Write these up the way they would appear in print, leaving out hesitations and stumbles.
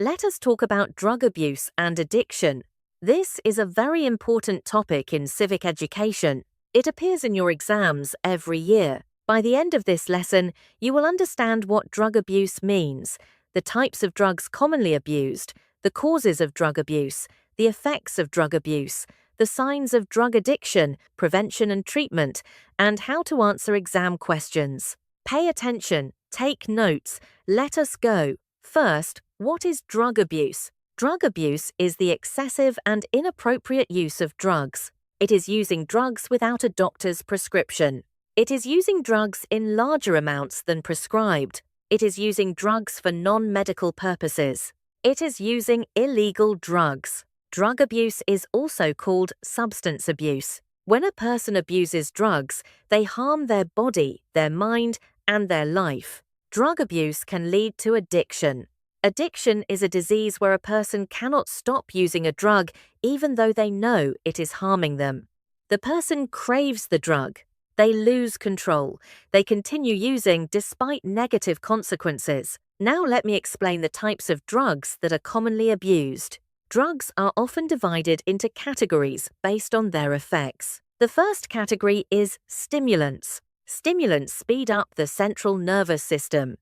Let us talk about drug abuse and addiction. This is a very important topic in civic education. It appears in your exams every year. By the end of this lesson, you will understand what drug abuse means, the types of drugs commonly abused, the causes of drug abuse, the effects of drug abuse, the signs of drug addiction, prevention and treatment, and how to answer exam questions. Pay attention, take notes, let us go. First, what is drug abuse? Drug abuse is the excessive and inappropriate use of drugs. It is using drugs without a doctor's prescription. It is using drugs in larger amounts than prescribed. It is using drugs for non-medical purposes. It is using illegal drugs. Drug abuse is also called substance abuse. When a person abuses drugs, they harm their body, their mind, and their life. Drug abuse can lead to addiction. Addiction is a disease where a person cannot stop using a drug even though they know it is harming them. The person craves the drug. They lose control. They continue using despite negative consequences. Now let me explain the types of drugs that are commonly abused. Drugs are often divided into categories based on their effects. The first category is stimulants. Stimulants speed up the central nervous system.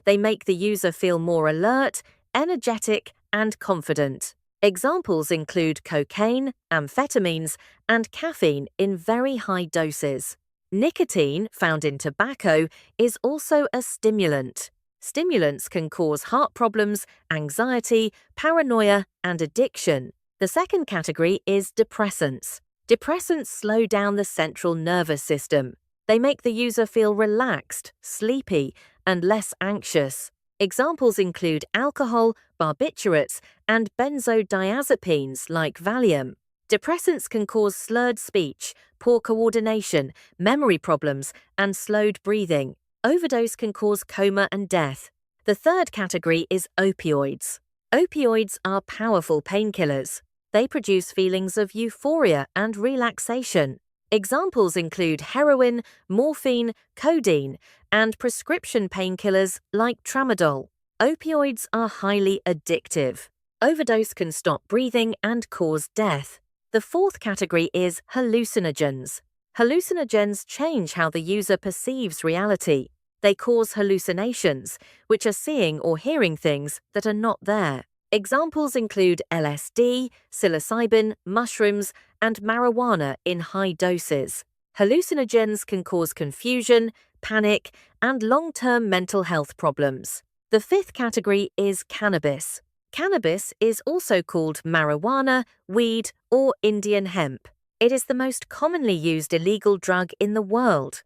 They make the user feel more alert, energetic, and confident. Examples include cocaine, amphetamines, and caffeine in very high doses. Nicotine, found in tobacco, is also a stimulant. Stimulants can cause heart problems, anxiety, paranoia, and addiction. The second category is depressants. Depressants slow down the central nervous system. They make the user feel relaxed, sleepy, and less anxious. Examples include alcohol, barbiturates, and benzodiazepines like Valium. Depressants can cause slurred speech, poor coordination, memory problems, and slowed breathing. Overdose can cause coma and death. The third category is opioids. Opioids are powerful painkillers. They produce feelings of euphoria and relaxation. Examples include heroin, morphine, codeine, and prescription painkillers like tramadol. Opioids are highly addictive. Overdose can stop breathing and cause death. The fourth category is hallucinogens. Hallucinogens change how the user perceives reality. They cause hallucinations, which are seeing or hearing things that are not there. Examples include LSD, psilocybin, mushrooms, and marijuana in high doses. Hallucinogens can cause confusion, panic, and long-term mental health problems. The fifth category is cannabis. Cannabis is also called marijuana, weed, or Indian hemp. It is the most commonly used illegal drug in the world.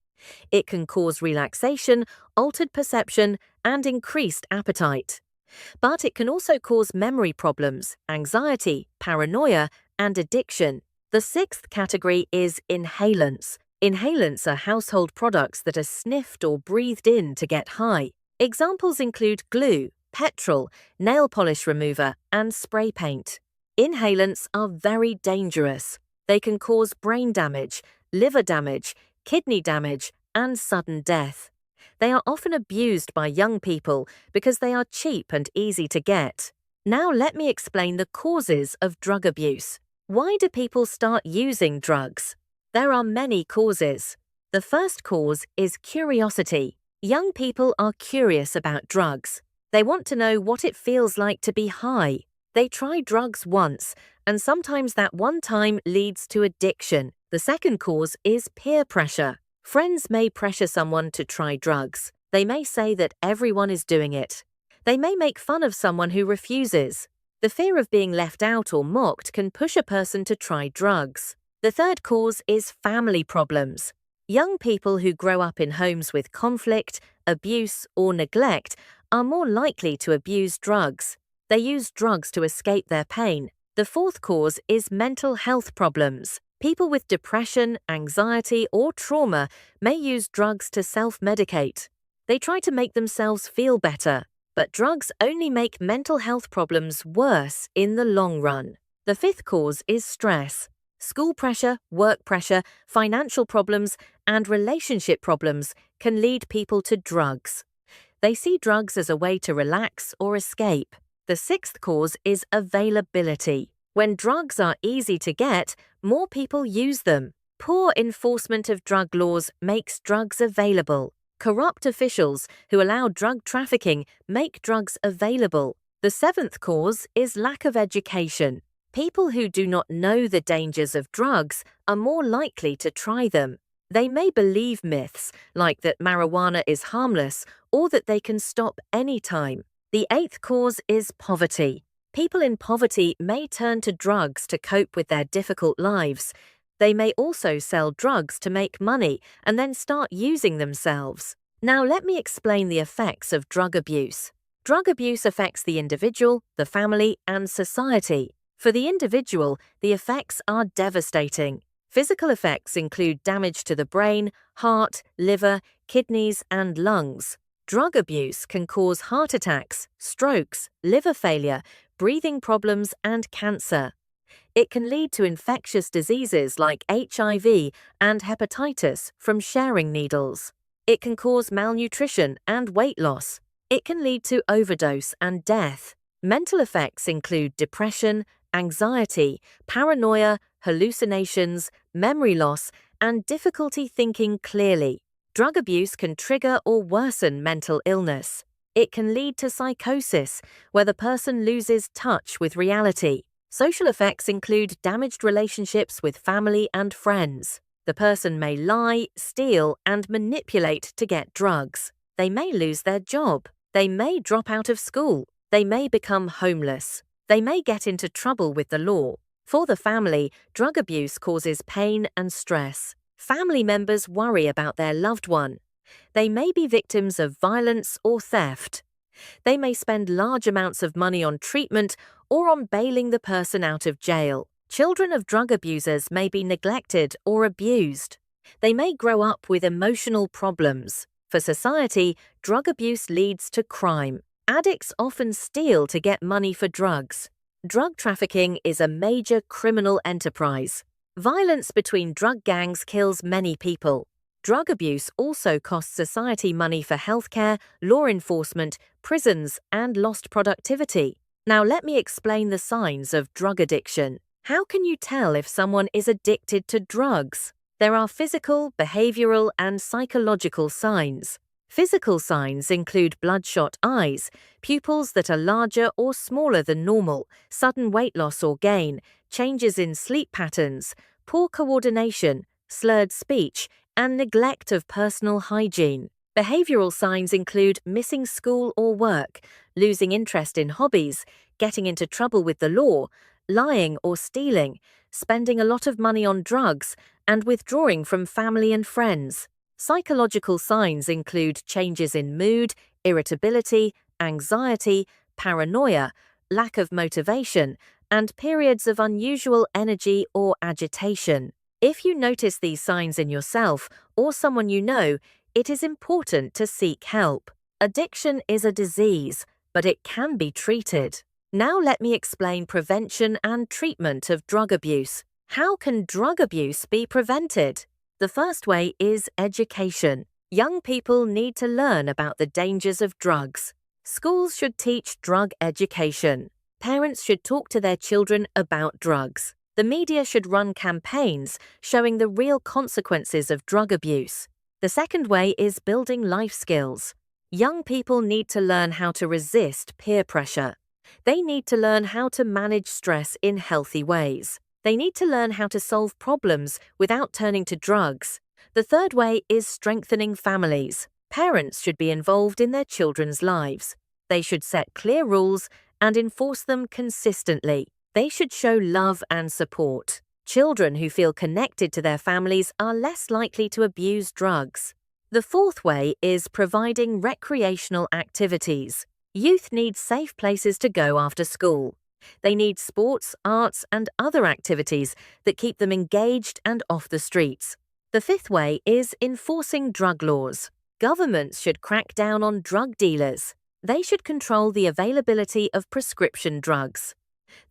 It can cause relaxation, altered perception, and increased appetite. But it can also cause memory problems, anxiety, paranoia, and addiction. The sixth category is inhalants. Inhalants are household products that are sniffed or breathed in to get high. Examples include glue, petrol, nail polish remover, and spray paint. Inhalants are very dangerous. They can cause brain damage, liver damage, kidney damage, and sudden death. They are often abused by young people because they are cheap and easy to get. Now let me explain the causes of drug abuse. Why do people start using drugs? There are many causes. The first cause is curiosity. Young people are curious about drugs. They want to know what it feels like to be high. They try drugs once, and sometimes that one time leads to addiction. The second cause is peer pressure. Friends may pressure someone to try drugs. They may say that everyone is doing it. They may make fun of someone who refuses. The fear of being left out or mocked can push a person to try drugs. The third cause is family problems. Young people who grow up in homes with conflict, abuse, or neglect are more likely to abuse drugs. They use drugs to escape their pain. The fourth cause is mental health problems. People with depression, anxiety, or trauma may use drugs to self-medicate. They try to make themselves feel better, but drugs only make mental health problems worse in the long run. The fifth cause is stress. School pressure, work pressure, financial problems, and relationship problems can lead people to drugs. They see drugs as a way to relax or escape. The sixth cause is availability. When drugs are easy to get, more people use them. Poor enforcement of drug laws makes drugs available. Corrupt officials who allow drug trafficking make drugs available. The seventh cause is lack of education. People who do not know the dangers of drugs are more likely to try them. They may believe myths like that marijuana is harmless or that they can stop anytime. The eighth cause is poverty. People in poverty may turn to drugs to cope with their difficult lives. They may also sell drugs to make money and then start using themselves. Now let me explain the effects of drug abuse. Drug abuse affects the individual, the family, and society. For the individual, the effects are devastating. Physical effects include damage to the brain, heart, liver, kidneys, and lungs. Drug abuse can cause heart attacks, strokes, liver failure, breathing problems, and cancer. It can lead to infectious diseases like HIV and hepatitis from sharing needles. It can cause malnutrition and weight loss. It can lead to overdose and death. Mental effects include depression, anxiety, paranoia, hallucinations, memory loss, and difficulty thinking clearly. Drug abuse can trigger or worsen mental illness. It can lead to psychosis, where the person loses touch with reality. Social effects include damaged relationships with family and friends. The person may lie, steal, and manipulate to get drugs. They may lose their job. They may drop out of school. They may become homeless. They may get into trouble with the law. For the family, drug abuse causes pain and stress. Family members worry about their loved one. They may be victims of violence or theft. They may spend large amounts of money on treatment or on bailing the person out of jail. Children of drug abusers may be neglected or abused. They may grow up with emotional problems. For society, drug abuse leads to crime. Addicts often steal to get money for drugs. Drug trafficking is a major criminal enterprise. Violence between drug gangs kills many people. Drug abuse also costs society money for healthcare, law enforcement, prisons, and lost productivity. Now let me explain the signs of drug addiction. How can you tell if someone is addicted to drugs? There are physical, behavioral, and psychological signs. Physical signs include bloodshot eyes, pupils that are larger or smaller than normal, sudden weight loss or gain, changes in sleep patterns, poor coordination, slurred speech, and neglect of personal hygiene. Behavioral signs include missing school or work, losing interest in hobbies, getting into trouble with the law, lying or stealing, spending a lot of money on drugs, and withdrawing from family and friends. Psychological signs include changes in mood, irritability, anxiety, paranoia, lack of motivation, and periods of unusual energy or agitation. If you notice these signs in yourself or someone you know, it is important to seek help. Addiction is a disease, but it can be treated. Now let me explain prevention and treatment of drug abuse. How can drug abuse be prevented? The first way is education. Young people need to learn about the dangers of drugs. Schools should teach drug education. Parents should talk to their children about drugs. The media should run campaigns showing the real consequences of drug abuse. The second way is building life skills. Young people need to learn how to resist peer pressure. They need to learn how to manage stress in healthy ways. They need to learn how to solve problems without turning to drugs. The third way is strengthening families. Parents should be involved in their children's lives. They should set clear rules and enforce them consistently. They should show love and support. Children who feel connected to their families are less likely to abuse drugs. The fourth way is providing recreational activities. Youth need safe places to go after school. They need sports, arts, and other activities that keep them engaged and off the streets. The fifth way is enforcing drug laws. Governments should crack down on drug dealers. They should control the availability of prescription drugs.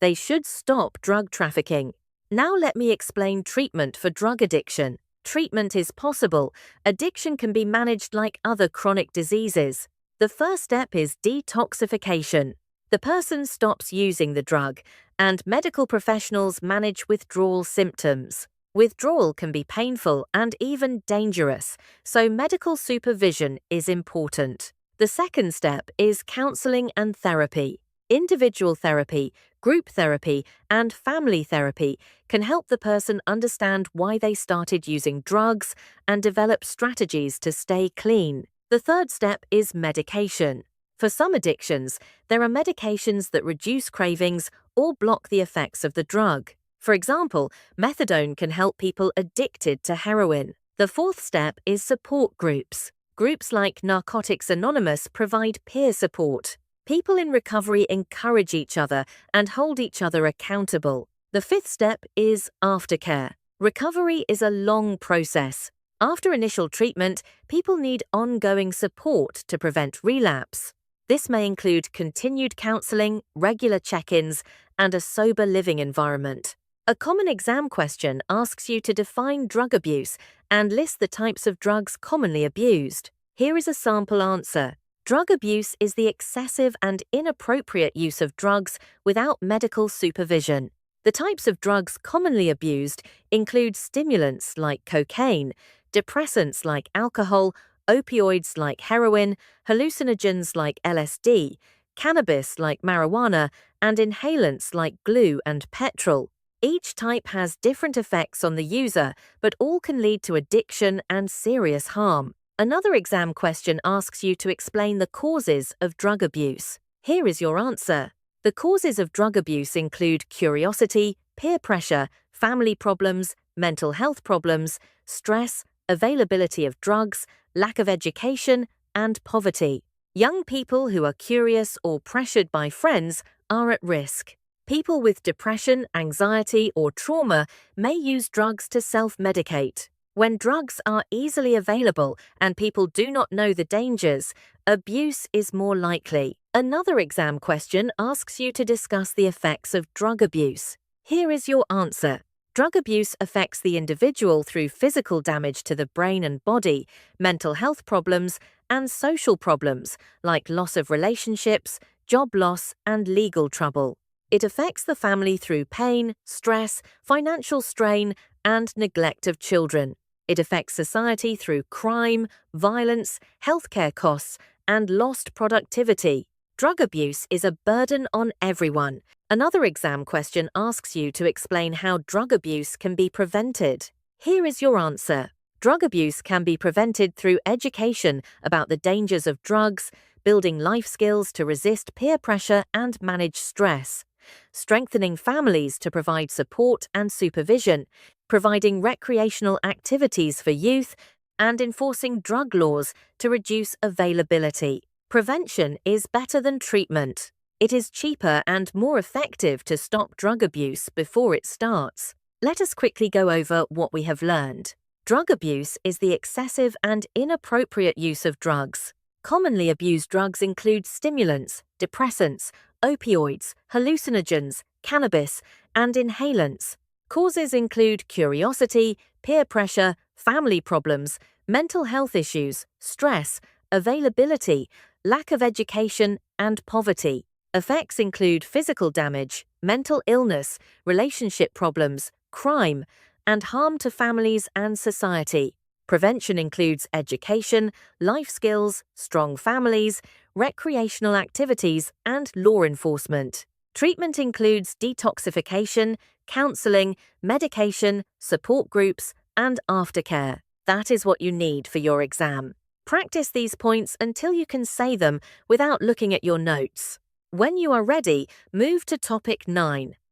They should stop drug trafficking. Now let me explain treatment for drug addiction. Treatment is possible. Addiction can be managed like other chronic diseases. The first step is detoxification. The person stops using the drug, and medical professionals manage withdrawal symptoms. Withdrawal can be painful and even dangerous, so medical supervision is important. The second step is counseling and therapy. Individual therapy, group therapy, and family therapy can help the person understand why they started using drugs and develop strategies to stay clean. The third step is medication. For some addictions, there are medications that reduce cravings or block the effects of the drug. For example, methadone can help people addicted to heroin. The fourth step is support groups. Groups like Narcotics Anonymous provide peer support. People in recovery encourage each other and hold each other accountable. The fifth step is aftercare. Recovery is a long process. After initial treatment, people need ongoing support to prevent relapse. This may include continued counseling, regular check-ins, and a sober living environment. A common exam question asks you to define drug abuse and list the types of drugs commonly abused. Here is a sample answer. Drug abuse is the excessive and inappropriate use of drugs without medical supervision. The types of drugs commonly abused include stimulants like cocaine, depressants like alcohol, opioids like heroin, hallucinogens like LSD, cannabis like marijuana, and inhalants like glue and petrol. Each type has different effects on the user, but all can lead to addiction and serious harm. Another exam question asks you to explain the causes of drug abuse. Here is your answer. The causes of drug abuse include curiosity, peer pressure, family problems, mental health problems, stress, availability of drugs, lack of education, and poverty. Young people who are curious or pressured by friends are at risk. People with depression, anxiety, or trauma may use drugs to self-medicate. When drugs are easily available and people do not know the dangers, abuse is more likely. Another exam question asks you to discuss the effects of drug abuse. Here is your answer. Drug abuse affects the individual through physical damage to the brain and body, mental health problems, and social problems like loss of relationships, job loss, and legal trouble. It affects the family through pain, stress, financial strain, and neglect of children. It affects society through crime, violence, healthcare costs, and lost productivity. Drug abuse is a burden on everyone. Another exam question asks you to explain how drug abuse can be prevented. Here is your answer. Drug abuse can be prevented through education about the dangers of drugs, building life skills to resist peer pressure and manage stress, strengthening families to provide support and supervision, providing recreational activities for youth, and enforcing drug laws to reduce availability. Prevention is better than treatment. It is cheaper and more effective to stop drug abuse before it starts. Let us quickly go over what we have learned. Drug abuse is the excessive and inappropriate use of drugs. Commonly abused drugs include stimulants, depressants, opioids, hallucinogens, cannabis, and inhalants. Causes include curiosity, peer pressure, family problems, mental health issues, stress, availability, lack of education, and poverty. Effects include physical damage, mental illness, relationship problems, crime, and harm to families and society. Prevention includes education, life skills, strong families, recreational activities, and law enforcement. Treatment includes detoxification, counseling, medication, support groups, and aftercare. That is what you need for your exam. Practice these points until you can say them without looking at your notes. When you are ready, move to topic 9.